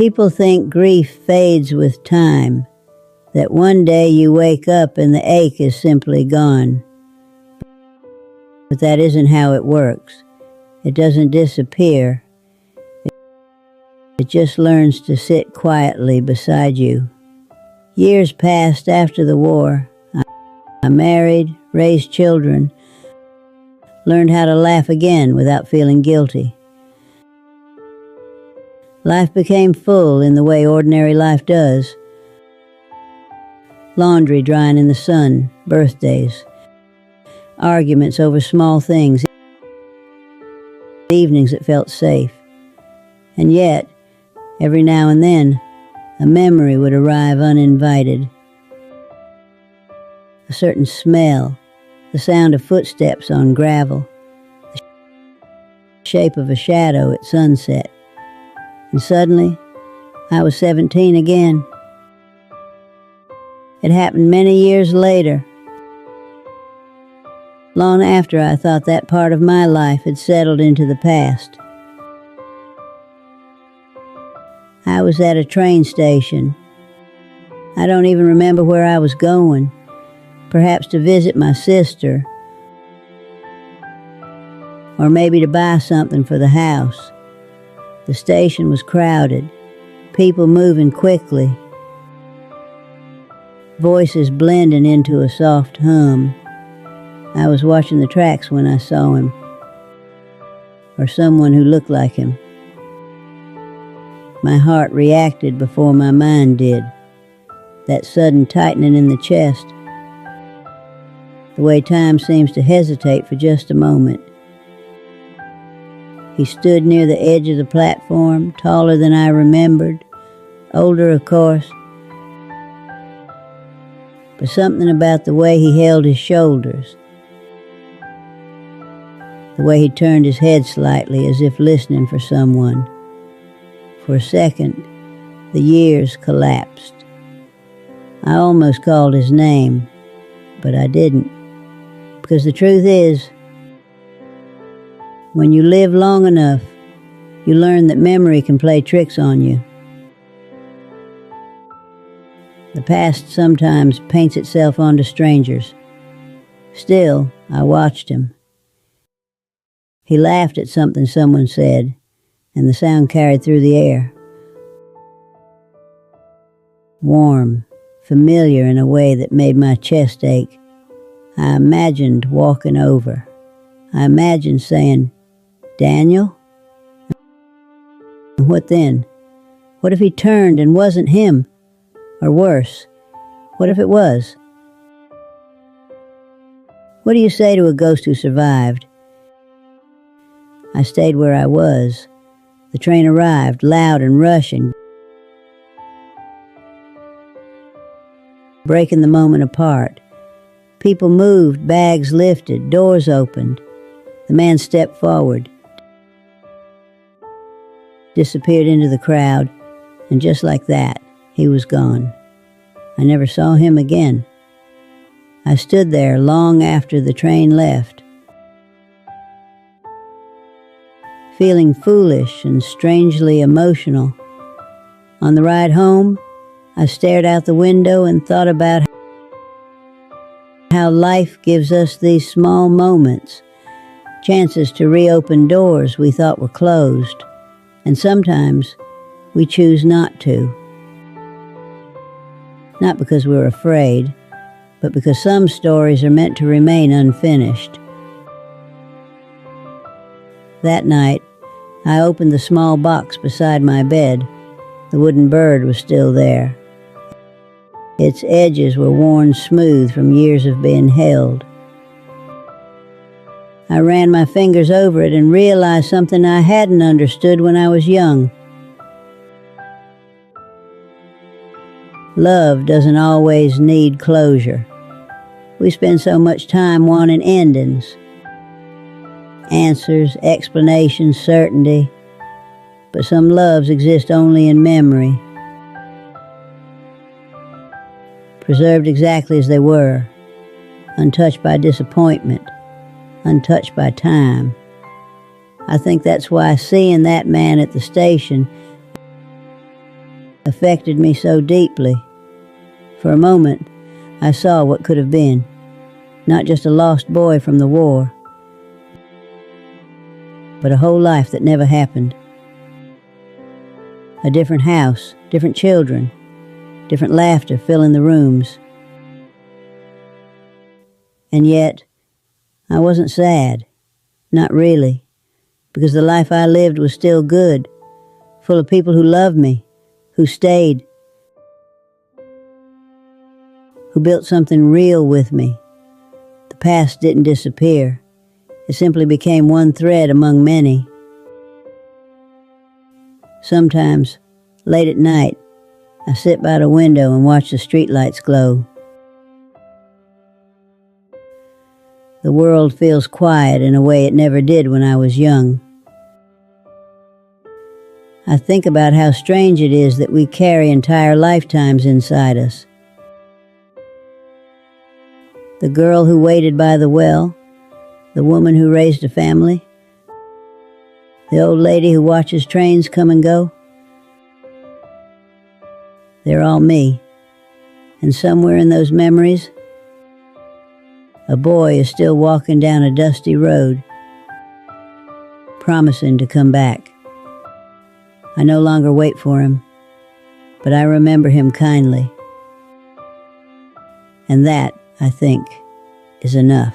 People think grief fades with time, that one day you wake up and the ache is simply gone. But that isn't how it works. It doesn't disappear. It just learns to sit quietly beside you. Years passed after the war. I married, raised children, learned how to laugh again without feeling guilty. Life became full in the way ordinary life does. Laundry drying in the sun, birthdays, arguments over small things, evenings that felt safe. And yet, every now and then, a memory would arrive uninvited. A certain smell, the sound of footsteps on gravel, the shape of a shadow at sunset. And suddenly, I was 17 again. It happened many years later, long after I thought that part of my life had settled into the past. I was at a train station. I don't even remember where I was going, perhaps to visit my sister, or maybe to buy something for the house. The station was crowded, people moving quickly, voices blending into a soft hum. I was watching the tracks when I saw him, or someone who looked like him. My heart reacted before my mind did. That sudden tightening in the chest, the way time seems to hesitate for just a moment. He stood near the edge of the platform, taller than I remembered, older, of course. But something about the way he held his shoulders, the way he turned his head slightly as if listening for someone. For a second, the years collapsed. I almost called his name, but I didn't. Because the truth is, when you live long enough, you learn that memory can play tricks on you. The past sometimes paints itself onto strangers. Still, I watched him. He laughed at something someone said, and the sound carried through the air. Warm, familiar in a way that made my chest ache. I imagined walking over. I imagined saying, "Daniel?" And what then? What if he turned and wasn't him? Or worse, what if it was? What do you say to a ghost who survived? I stayed where I was. The train arrived, loud and rushing, breaking the moment apart. People moved, bags lifted, doors opened. The man stepped forward, disappeared into the crowd, and just like that, he was gone. I never saw him again. I stood there long after the train left, feeling foolish and strangely emotional. On the ride home, I stared out the window and thought about how life gives us these small moments, chances to reopen doors we thought were closed, and sometimes we choose not to. Not because we're afraid, but because some stories are meant to remain unfinished. That night, I opened the small box beside my bed. The wooden bird was still there. Its edges were worn smooth from years of being held. I ran my fingers over it and realized something I hadn't understood when I was young. Love doesn't always need closure. We spend so much time wanting endings, answers, explanations, certainty. But some loves exist only in memory, preserved exactly as they were, untouched by disappointment, untouched by time. I think that's why seeing that man at the station affected me so deeply. For a moment, I saw what could have been. Not just a lost boy from the war, but a whole life that never happened. A different house, different children, different laughter filling the rooms. And yet, I wasn't sad. Not really. Because the life I lived was still good, full of people who loved me, who stayed, who built something real with me. The past didn't disappear. It simply became one thread among many. Sometimes, late at night, I sit by the window and watch the streetlights glow. The world feels quiet in a way it never did when I was young. I think about how strange it is that we carry entire lifetimes inside us. The girl who waited by the well, the woman who raised a family, the old lady who watches trains come and go. They're all me. And somewhere in those memories, a boy is still walking down a dusty road, promising to come back. I no longer wait for him, but I remember him kindly. And that, I think, is enough.